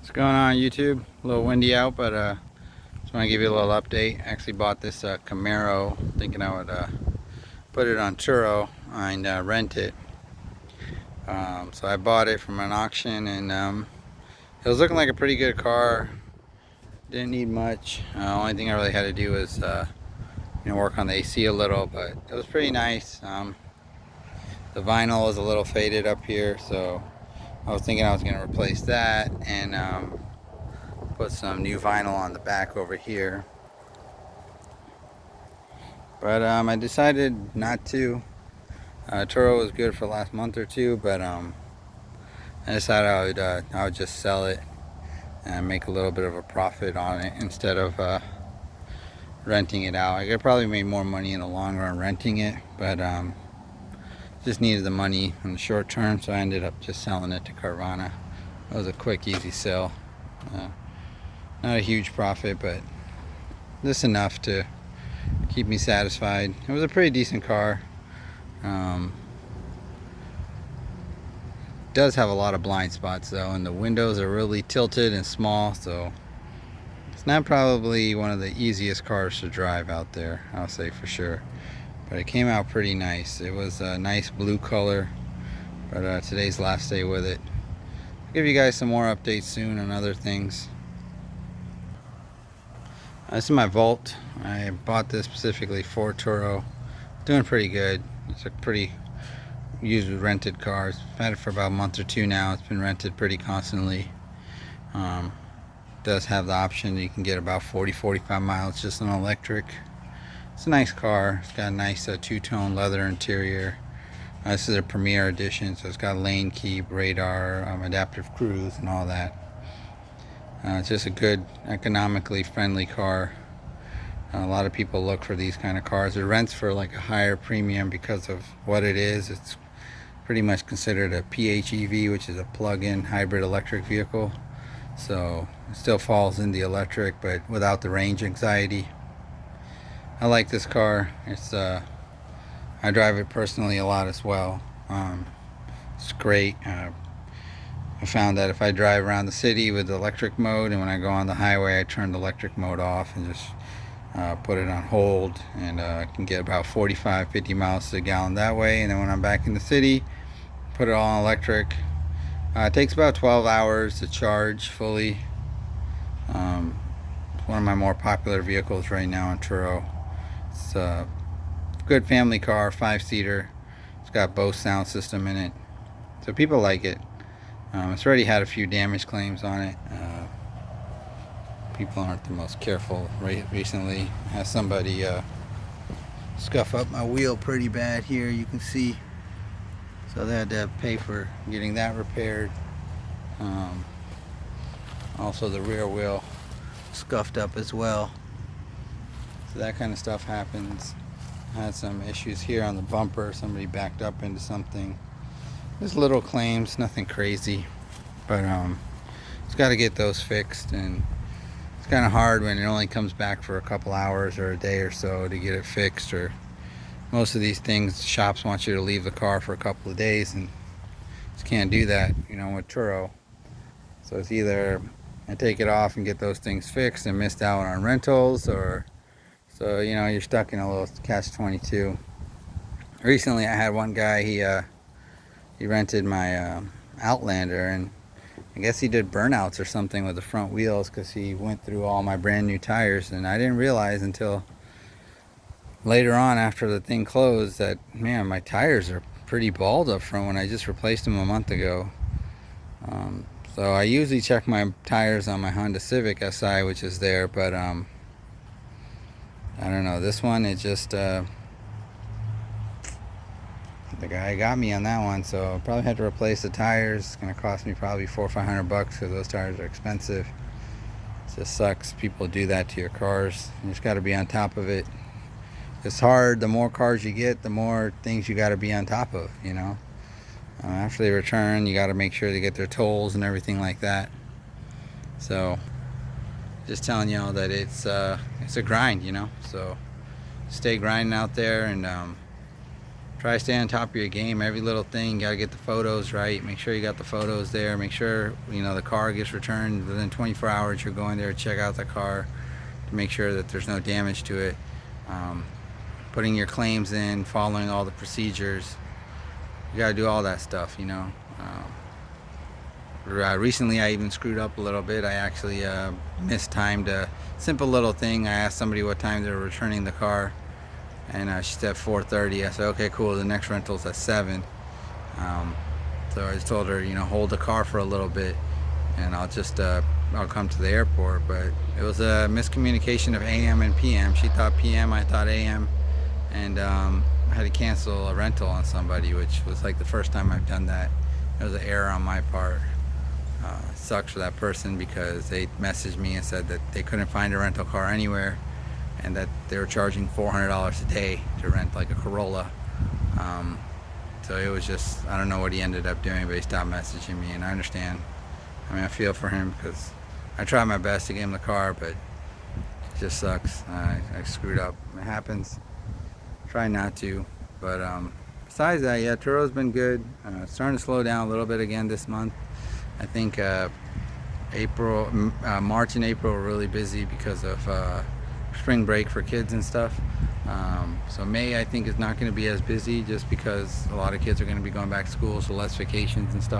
What's going on YouTube? A little windy out, but just want to give you a little update. I actually bought this Camaro thinking I would put it on Turo and rent it. So I bought it from an auction, and it was looking like a pretty good car. Didn't need much. Only thing I really had to do was work on the AC a little, but it was pretty nice. The vinyl was a little faded up here, so I was thinking I was going to replace that and put some new vinyl on the back over here, but I decided not to. Turo was good for the last month or two, but I decided I would just sell it and make a little bit of a profit on it instead of renting it out. I could probably make more money in the long run renting it, but just needed the money in the short term, so I ended up just selling it to Carvana. It was a quick, easy sale. Not a huge profit, but just enough to keep me satisfied. It was a pretty decent car. Does have a lot of blind spots though, and the windows are really tilted and small, so it's not probably one of the easiest cars to drive out there, I'll say for sure. But it came out pretty nice. It was a nice blue color, but today's last day with it. I'll give you guys some more updates soon on other things. This is my Volt. I bought this specifically for Turo. Doing pretty good. It's a pretty used rented car. I've had it for about a month or two now. It's been rented pretty constantly. Does have the option you can get about 40-45 miles just on electric. It's a nice car. It's got a nice two-tone leather interior. This is a Premier edition, so it's got lane keep, radar, adaptive cruise, and all that. It's just a good, economically friendly car. A lot of people look for these kind of cars. It rents for like a higher premium because of what it is. It's pretty much considered a PHEV, which is a plug-in hybrid electric vehicle. So it still falls in the electric, but without the range anxiety. I like this car. It's I drive it personally a lot as well. It's great. I found that if I drive around the city with the electric mode, and when I go on the highway I turn the electric mode off and just put it on hold, and I can get about 45-50 miles to the gallon that way. And then when I'm back in the city, put it all on electric. It takes about 12 hours to charge fully. It's one of my more popular vehicles right now on Turo. It's a good family car, 5-seater. It's got Bose sound system in it, so people like it. It's already had a few damage claims on it. People aren't the most careful recently. I had somebody scuff up my wheel pretty bad here, you can see. So they had to pay for getting that repaired. Also the rear wheel scuffed up as well. So that kind of stuff happens. I had some issues here on the bumper. Somebody backed up into something. There's little claims, nothing crazy, but it's got to get those fixed, and it's kind of hard when it only comes back for a couple hours or a day or so to get it fixed. Or most of these things, shops want you to leave the car for a couple of days, and just can't do that, with Turo. So it's either I take it off and get those things fixed and missed out on rentals, or so you're stuck in a little catch-22. Recently I had one guy, he rented my Outlander, and I guess he did burnouts or something with the front wheels, because he went through all my brand new tires, and I didn't realize until later on after the thing closed that, man, my tires are pretty bald up front when I just replaced them a month ago. So I usually check my tires on my Honda Civic Si, which is there, but I don't know, this one, it just the guy got me on that one, so I probably had to replace the tires. It's gonna cost me probably $400 or $500 because those tires are expensive. It just sucks. People do that to your cars. You just got to be on top of it. It's hard. The more cars you get, the more things you got to be on top of. After they return, you got to make sure they get their tolls and everything like that. So, just telling y'all that it's a grind. So, stay grinding out there, and try to stay on top of your game. Every little thing, you gotta get the photos right. Make sure you got the photos there. Make sure, you know, the car gets returned within 24 hours. You're going there to check out the car to make sure that there's no damage to it. Putting your claims in, following all the procedures. You gotta do all that stuff, you know. Recently I even screwed up a little bit. I actually mistimed a simple little thing. I asked somebody what time they were returning the car, and she said 4:30. I said, okay, cool, the next rental's at 7. So I just told her, you know, hold the car for a little bit and I'll come to the airport. But it was a miscommunication of AM and PM. She thought PM, I thought AM, and I had to cancel a rental on somebody, which was like the first time I've done that. It was an error on my part. It sucks for that person because they messaged me and said that they couldn't find a rental car anywhere and that they were charging $400 a day to rent like a Corolla. So it was just, I don't know what he ended up doing, but he stopped messaging me, and I understand. I mean, I feel for him because I tried my best to get him the car, but it just sucks. I screwed up. It happens. Try not to. But besides that, yeah, Turo's been good. Starting to slow down a little bit again this month. I think March and April were really busy because of spring break for kids and stuff. So May, I think, is not going to be as busy just because a lot of kids are going to be going back to school, so less vacations and stuff.